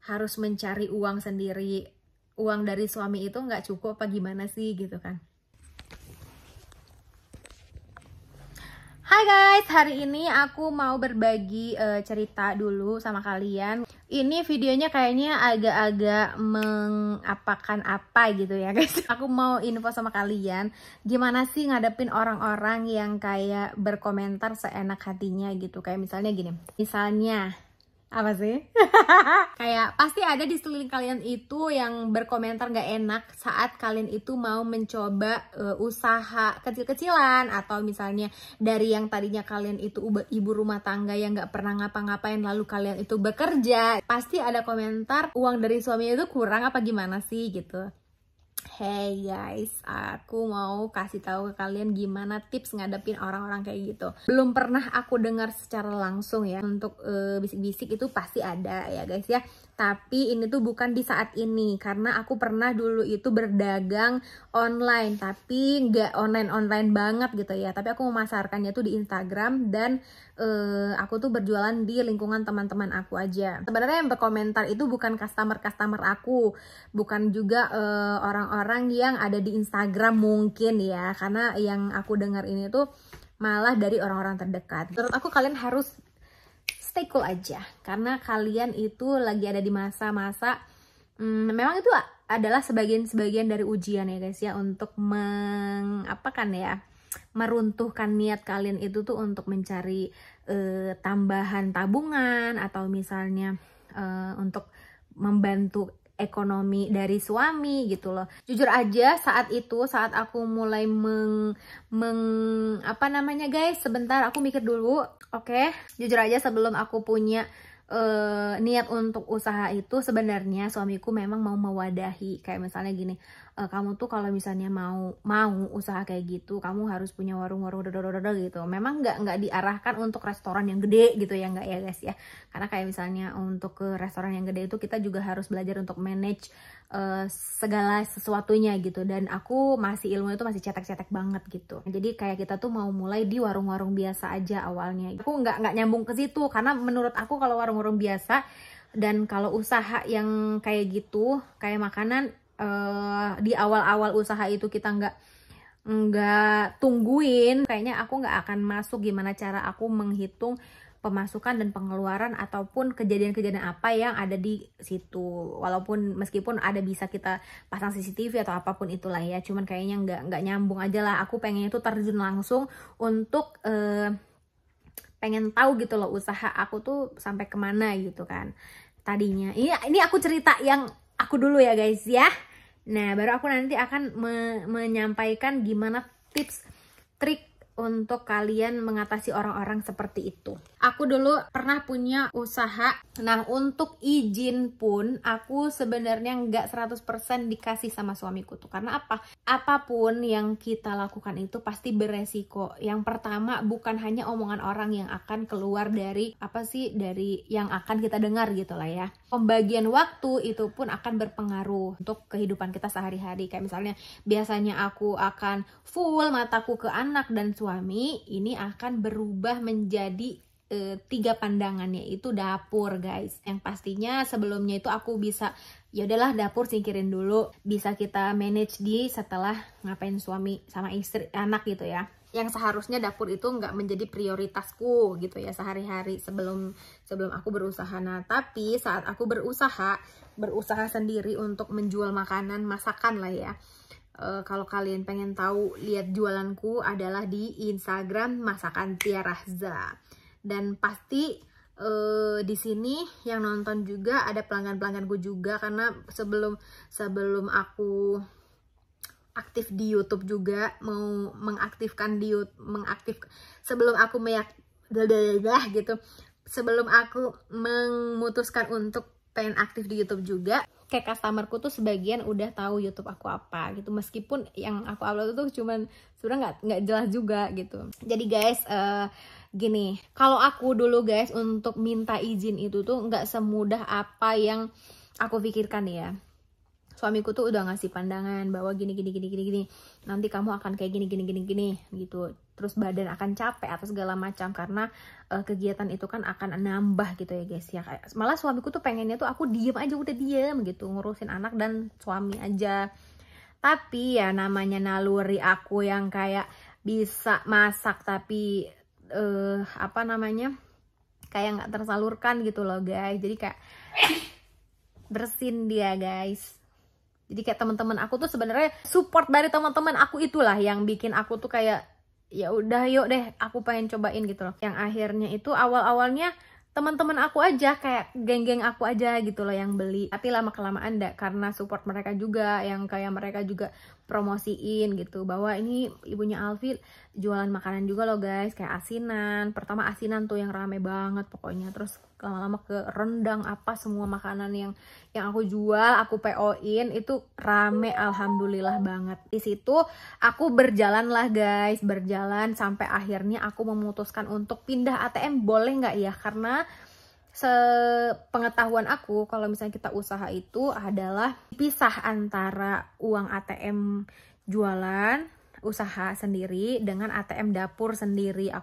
harus mencari uang sendiri, uang dari suami itu nggak cukup apa gimana sih gitu kan. Hai guys, hari ini aku mau berbagi cerita dulu sama kalian. Ini videonya kayaknya agak-agak mengapakan apa gitu ya guys. Aku mau info sama kalian, gimana sih ngadepin orang-orang yang kayak berkomentar seenak hatinya gitu. Kayak misalnya gini, misalnya apa sih? Kayak pasti ada di sekeliling kalian itu yang berkomentar gak enak saat kalian itu mau mencoba usaha kecil-kecilan, atau misalnya dari yang tadinya kalian itu ibu rumah tangga yang gak pernah ngapa-ngapain lalu kalian itu bekerja. Pasti ada komentar uang dari suami itu kurang apa gimana sih gitu. Hey guys, aku mau kasih tahu ke kalian gimana tips ngadepin orang-orang kayak gitu. Belum pernah aku dengar secara langsung ya. Untuk bisik-bisik itu pasti ada ya guys ya. Tapi ini tuh bukan di saat ini, karena aku pernah dulu itu berdagang online, tapi nggak online banget gitu ya. Tapi aku memasarkannya tuh di Instagram, dan aku tuh berjualan di lingkungan teman-teman aku aja. Sebenarnya yang berkomentar itu bukan customer aku, bukan juga orang-orang yang ada di Instagram mungkin ya, karena yang aku dengar ini tuh malah dari orang-orang terdekat. Menurut aku kalian harus stay cool aja, karena kalian itu lagi ada di masa-masa memang itu adalah sebagian dari ujian ya guys ya, untuk meruntuhkan niat kalian itu tuh untuk mencari tambahan tabungan, atau misalnya untuk membantu ekonomi dari suami gitu loh. Jujur aja saat aku mulai guys, sebentar aku mikir dulu. Oke, jujur aja sebelum aku punya niat untuk usaha itu, sebenarnya suamiku memang mau mewadahi. Kayak misalnya gini, kamu tuh kalau misalnya mau usaha kayak gitu, kamu harus punya warung-warung gitu. Memang nggak diarahkan untuk restoran yang gede gitu ya, nggak ya guys ya. Karena kayak misalnya untuk ke restoran yang gede itu kita juga harus belajar untuk manage segala sesuatunya gitu. Dan aku masih ilmu itu masih cetek-cetek banget gitu. Jadi kayak kita tuh mau mulai di warung-warung biasa aja awalnya. Aku nggak nyambung ke situ, karena menurut aku kalau warung-warung biasa dan kalau usaha yang kayak gitu, kayak makanan, di awal-awal usaha itu kita nggak tungguin, kayaknya aku nggak akan masuk gimana cara aku menghitung pemasukan dan pengeluaran ataupun kejadian-kejadian apa yang ada di situ. Walaupun meskipun ada bisa kita pasang CCTV atau apapun itulah ya, cuman kayaknya nggak nyambung aja lah. Aku pengen itu terjun langsung untuk pengen tahu gitu loh usaha aku tuh sampai kemana gitu kan tadinya. Ini aku cerita yang aku dulu ya guys ya. Nah baru aku nanti akan menyampaikan gimana tips trik untuk kalian mengatasi orang-orang seperti itu. Aku dulu pernah punya usaha. Nah untuk izin pun aku sebenarnya nggak 100% dikasih sama suamiku tuh. Karena apa? Apapun yang kita lakukan itu pasti beresiko. Yang pertama, bukan hanya omongan orang yang akan keluar dari dari yang akan kita dengar gitu lah ya. Pembagian waktu itu pun akan berpengaruh untuk kehidupan kita sehari-hari. Kayak misalnya biasanya aku akan full mataku ke anak dan suami, ini akan berubah menjadi 3 pandangannya itu dapur guys. Yang pastinya sebelumnya itu aku bisa, ya udahlah dapur singkirin dulu, bisa kita manage di setelah ngapain suami sama istri anak gitu ya. Yang seharusnya dapur itu nggak menjadi prioritasku gitu ya sehari-hari sebelum aku berusaha. Nah tapi saat aku berusaha sendiri untuk menjual makanan masakan lah ya. Kalau kalian pengen tahu, lihat jualanku adalah di Instagram Masakan Tiarahza. Dan pasti di sini yang nonton juga ada pelanggan-pelangganku juga, karena sebelum aku aktif di YouTube juga mau sebelum aku memutuskan untuk pengen aktif di YouTube juga, kayak customerku tuh sebagian udah tahu YouTube aku apa gitu, meskipun yang aku upload itu cuman sebenarnya nggak jelas juga gitu. Jadi guys, gini, kalau aku dulu guys untuk minta izin itu tuh nggak semudah apa yang aku pikirkan ya. suamiku tuh udah ngasih pandangan bahwa gini nanti kamu akan kayak gini gitu, terus badan akan capek atau segala macam karena kegiatan itu kan akan nambah gitu ya guys ya. Malah suamiku tuh pengennya tuh aku diem aja, udah diem gitu ngurusin anak dan suami aja. Tapi ya namanya naluri aku yang kayak bisa masak tapi apa namanya, kayak nggak tersalurkan gitu loh guys. Jadi kayak bersin dia guys. Jadi kayak teman-teman aku tuh sebenarnya support dari teman-teman aku itulah yang bikin aku tuh kayak ya udah yuk deh aku pengen cobain gitu loh. Yang akhirnya itu awal-awalnya teman-teman aku aja, kayak geng-geng aku aja gitu loh yang beli. Tapi lama-kelamaan enggak, karena support mereka juga, yang kayak mereka juga promosiin gitu bahwa ini ibunya Alfi jualan makanan juga loh guys, kayak asinan. Pertama asinan tuh yang rame banget pokoknya, terus lama-lama ke rendang, apa semua makanan yang aku jual, aku PO-in itu rame, alhamdulillah banget. Di situ aku berjalan lah guys, berjalan sampai akhirnya aku memutuskan untuk pindah ATM, boleh nggak ya? Karena sepengetahuan aku kalau misalnya kita usaha itu adalah pisah antara uang ATM jualan usaha sendiri dengan ATM dapur sendiri.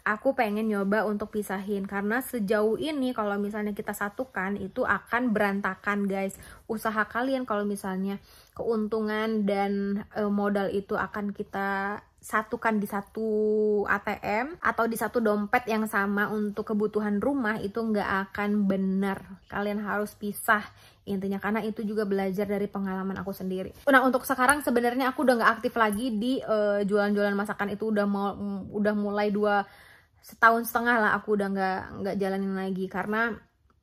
Aku pengen nyoba untuk pisahin karena sejauh ini kalau misalnya kita satukan itu akan berantakan guys. Usaha kalian kalau misalnya keuntungan dan modal itu akan kita satukan di satu ATM atau di satu dompet yang sama untuk kebutuhan rumah, itu nggak akan benar. Kalian harus pisah intinya, karena itu juga belajar dari pengalaman aku sendiri. Nah untuk sekarang sebenarnya aku udah nggak aktif lagi di jualan-jualan masakan itu, udah mulai 1,5 tahun lah aku udah nggak jalanin lagi, karena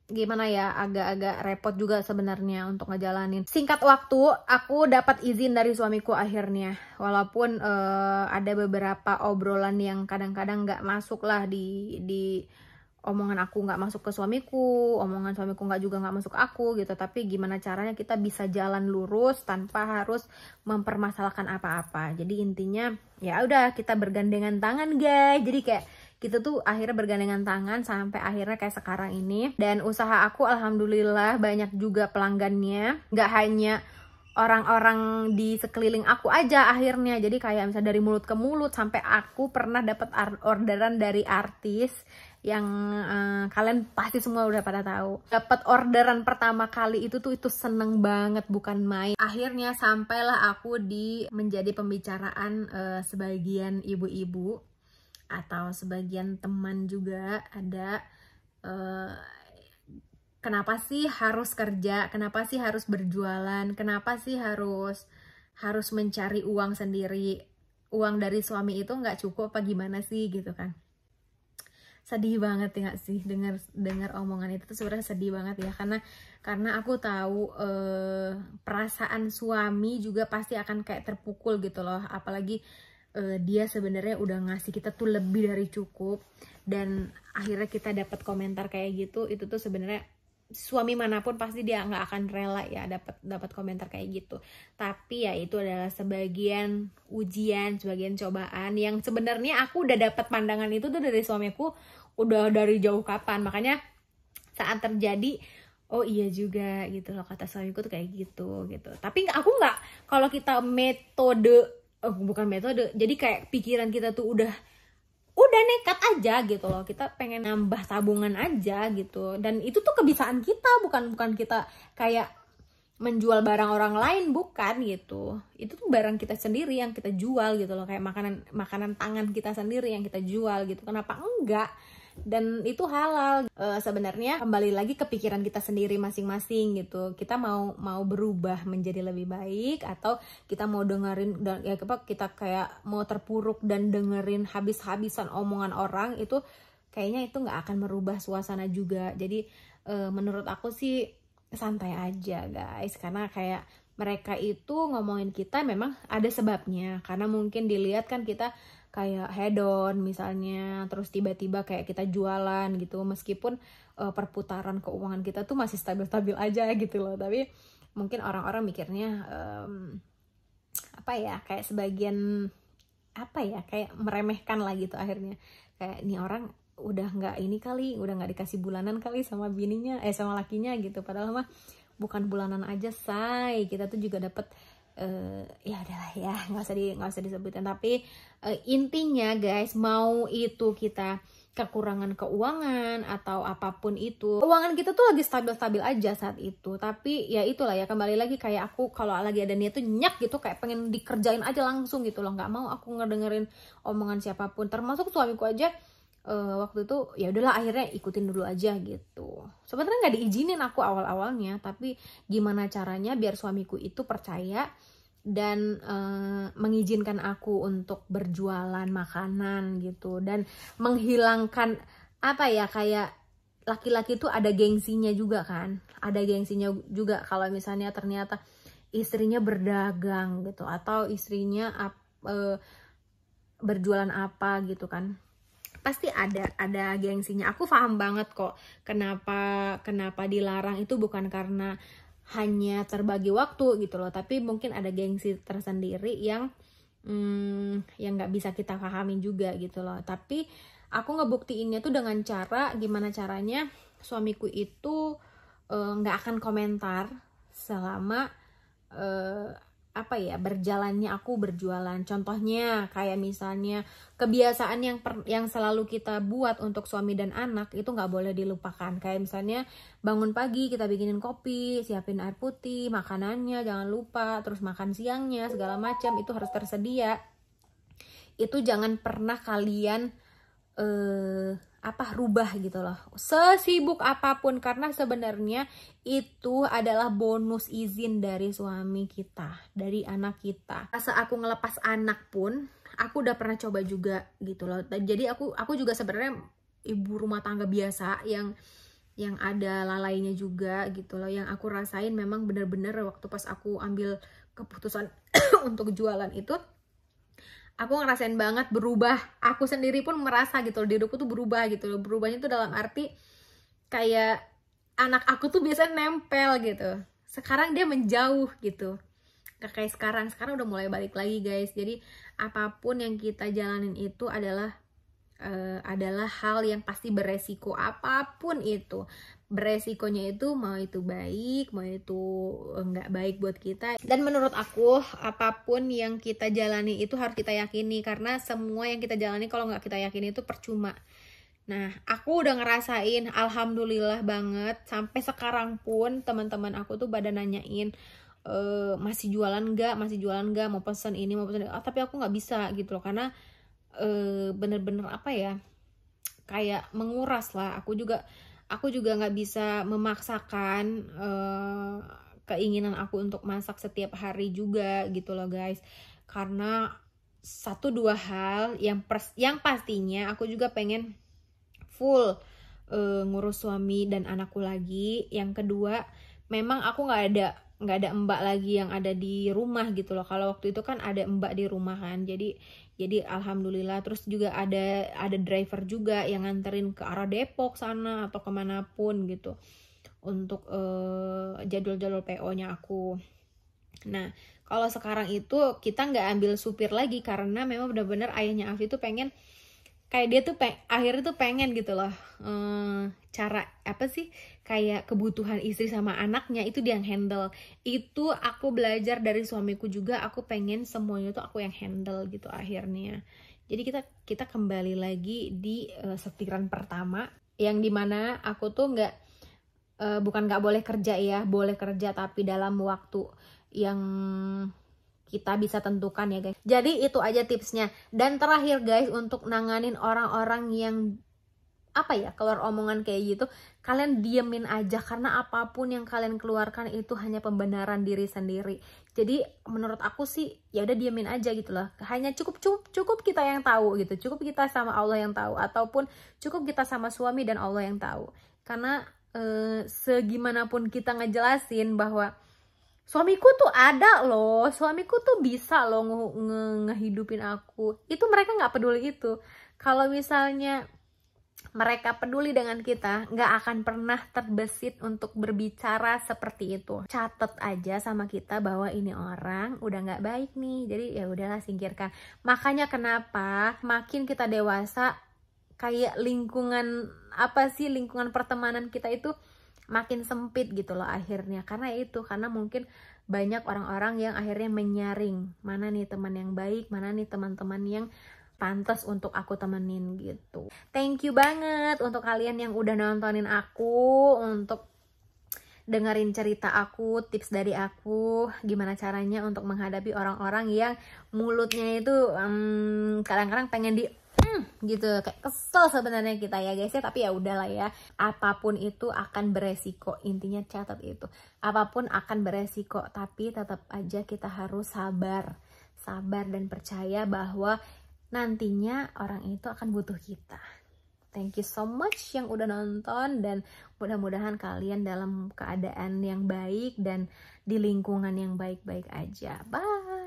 gimana ya, agak-agak repot juga sebenarnya untuk ngejalanin. Singkat waktu aku dapat izin dari suamiku akhirnya, walaupun ada beberapa obrolan yang kadang-kadang nggak masuk lah di omongan aku, nggak masuk ke suamiku, omongan suamiku nggak masuk ke aku gitu. Tapi gimana caranya kita bisa jalan lurus tanpa harus mempermasalahkan apa-apa. Jadi intinya ya udah kita bergandengan tangan guys. Jadi kayak kita tuh akhirnya bergandengan tangan sampai akhirnya kayak sekarang ini. Dan usaha aku alhamdulillah banyak juga pelanggannya, nggak hanya orang-orang di sekeliling aku aja akhirnya. Jadi kayak misalnya dari mulut ke mulut, sampai aku pernah dapat orderan dari artis yang kalian pasti semua udah pada tahu. Dapat orderan pertama kali itu seneng banget, bukan main. Akhirnya sampailah aku menjadi pembicaraan sebagian ibu-ibu atau sebagian teman juga ada. Kenapa sih harus kerja? Kenapa sih harus berjualan? Kenapa sih harus mencari uang sendiri? Uang dari suami itu nggak cukup apa gimana sih gitu kan? Sedih banget ya nggak sih dengar omongan itu tuh, sebenarnya sedih banget ya, karena aku tahu perasaan suami juga pasti akan kayak terpukul gitu loh, apalagi dia sebenarnya udah ngasih kita tuh lebih dari cukup, dan akhirnya kita dapat komentar kayak gitu. Itu tuh sebenarnya suami manapun pasti dia nggak akan rela ya dapat komentar kayak gitu. Tapi ya itu adalah sebagian ujian, sebagian cobaan yang sebenarnya aku udah dapat pandangan itu tuh dari suamiku udah dari jauh kapan. Makanya saat terjadi, oh iya juga gitu loh, kata suamiku tuh kayak gitu. Tapi aku nggak, kalau kita bukan metode, jadi kayak pikiran kita tuh udah nekat aja gitu loh, kita pengen nambah tabungan aja gitu. Dan itu tuh kebiasaan kita, bukan kita kayak menjual barang orang lain, bukan gitu. Itu tuh barang kita sendiri yang kita jual gitu loh, kayak makanan tangan kita sendiri yang kita jual gitu. Kenapa enggak? Dan itu halal. Sebenarnya kembali lagi ke pikiran kita sendiri masing-masing gitu. Kita mau berubah menjadi lebih baik, atau kita mau dengerin dan ya kita kayak mau terpuruk dan dengerin habis-habisan omongan orang, itu kayaknya itu nggak akan merubah suasana juga. Jadi menurut aku sih santai aja guys, karena kayak mereka itu ngomongin kita memang ada sebabnya, karena mungkin dilihat kan kita kayak hedon misalnya, terus tiba-tiba kayak kita jualan gitu, meskipun perputaran keuangan kita tuh masih stabil-stabil aja gitu loh. Tapi mungkin orang-orang mikirnya apa ya, kayak sebagian apa ya, kayak meremehkan lah gitu. Akhirnya kayak ini orang udah nggak ini kali, udah nggak dikasih bulanan kali sama bininya, sama lakinya gitu. Padahal mah bukan bulanan aja say, kita tuh juga dapat ya udahlah ya, nggak usah disebutin. Tapi intinya guys, mau itu kita kekurangan keuangan atau apapun itu, keuangan kita tuh lagi stabil-stabil aja saat itu. Tapi ya itulah ya, kembali lagi kayak aku kalau lagi ada niat tuh nyak gitu, kayak pengen dikerjain aja langsung gitu loh, nggak mau aku ngedengerin omongan siapapun, termasuk suamiku aja. Waktu itu ya udahlah akhirnya ikutin dulu aja gitu. Sebenarnya nggak diizinin aku awal-awalnya, tapi gimana caranya biar suamiku itu percaya dan mengizinkan aku untuk berjualan makanan gitu, dan menghilangkan apa ya, kayak laki-laki tuh ada gengsinya juga kan, ada gengsinya juga kalau misalnya ternyata istrinya berdagang gitu, atau istrinya berjualan apa gitu kan, pasti ada gengsinya. Aku paham banget kok kenapa dilarang, itu bukan karena hanya terbagi waktu gitu loh, tapi mungkin ada gengsi tersendiri yang nggak bisa kita pahami juga gitu loh. Tapi aku ngebuktiinnya tuh dengan cara, gimana caranya suamiku itu nggak akan komentar selama apa ya, berjalannya aku berjualan. Contohnya kayak misalnya kebiasaan yang selalu kita buat untuk suami dan anak itu nggak boleh dilupakan. Kayak misalnya bangun pagi kita bikinin kopi, siapin air putih, makanannya jangan lupa, terus makan siangnya segala macam itu harus tersedia. Itu jangan pernah kalian rubah gitu loh, sesibuk apapun, karena sebenarnya itu adalah bonus izin dari suami kita, dari anak kita. Saat aku ngelepas anak pun aku udah pernah coba juga gitu loh. Jadi aku juga sebenarnya ibu rumah tangga biasa yang ada lalainya juga gitu loh. Yang aku rasain memang bener-bener waktu pas aku ambil keputusan untuk jualan itu, aku ngerasain banget berubah. Aku sendiri pun merasa gitu loh, diriku tuh berubah gitu loh. Berubahnya tuh dalam arti kayak anak aku tuh biasanya nempel gitu, sekarang dia menjauh gitu. Gak kayak sekarang udah mulai balik lagi guys. Jadi apapun yang kita jalanin itu adalah hal yang pasti beresiko, apapun itu. Beresikonya itu mau itu baik, mau itu nggak baik buat kita. Dan menurut aku apapun yang kita jalani itu harus kita yakini, karena semua yang kita jalani kalau nggak kita yakini itu percuma. Nah, aku udah ngerasain, alhamdulillah banget, sampai sekarang pun teman-teman aku tuh pada nanyain masih jualan nggak, mau pesan ini mau pesan ini. Tapi aku nggak bisa gitu loh, karena bener-bener apa ya, kayak menguras lah. Aku juga nggak bisa memaksakan keinginan aku untuk masak setiap hari juga gitu loh guys, karena 1-2 hal yang pastinya aku juga pengen full ngurus suami dan anakku lagi. Yang kedua, memang aku nggak ada mbak lagi yang ada di rumah gitu loh. Kalau waktu itu kan ada mbak di rumah kan, jadi alhamdulillah. Terus juga ada driver juga yang nganterin ke arah Depok sana atau kemanapun gitu untuk jadwal-jadwal PO-nya aku. Nah, kalau sekarang itu kita nggak ambil supir lagi, karena memang benar-benar ayahnya Afi tuh pengen, kayak dia tuh akhirnya tuh pengen gitu loh, cara apa sih, kayak kebutuhan istri sama anaknya itu dia yang handle. Itu aku belajar dari suamiku juga, aku pengen semuanya tuh aku yang handle gitu akhirnya. Jadi kita kembali lagi di setiran pertama, yang dimana aku tuh bukan nggak boleh kerja ya, boleh kerja tapi dalam waktu yang kita bisa tentukan ya guys. Jadi itu aja tipsnya. Dan terakhir guys, untuk nanganin orang-orang yang apa ya, keluar omongan kayak gitu, kalian diemin aja, karena apapun yang kalian keluarkan itu hanya pembenaran diri sendiri. Jadi menurut aku sih ya udah diemin aja gitu loh. Hanya cukup kita yang tahu gitu, cukup kita sama Allah yang tahu, ataupun cukup kita sama suami dan Allah yang tahu. Karena segimanapun kita ngejelasin bahwa suamiku tuh ada loh, suamiku tuh bisa loh ngehidupin aku, itu mereka nggak peduli itu. Kalau misalnya mereka peduli dengan kita, nggak akan pernah terbesit untuk berbicara seperti itu. Catat aja sama kita bahwa ini orang udah nggak baik nih, jadi ya udahlah singkirkan. Makanya kenapa makin kita dewasa, kayak lingkungan pertemanan kita itu makin sempit gitu loh akhirnya. Karena itu, karena mungkin banyak orang-orang yang akhirnya menyaring mana nih teman yang baik, mana nih teman-teman yang pantas untuk aku temenin gitu. Thank you banget untuk kalian yang udah nontonin aku, untuk dengerin cerita aku, tips dari aku, gimana caranya untuk menghadapi orang-orang yang mulutnya itu kadang-kadang pengen di gitu, kayak kesel sebenarnya kita ya guys ya, tapi ya udahlah ya, apapun itu akan beresiko, intinya catat itu, apapun akan beresiko, tapi tetap aja kita harus sabar dan percaya bahwa nantinya orang itu akan butuh kita. Thank you so much yang udah nonton, dan mudah-mudahan kalian dalam keadaan yang baik dan di lingkungan yang baik-baik aja. Bye.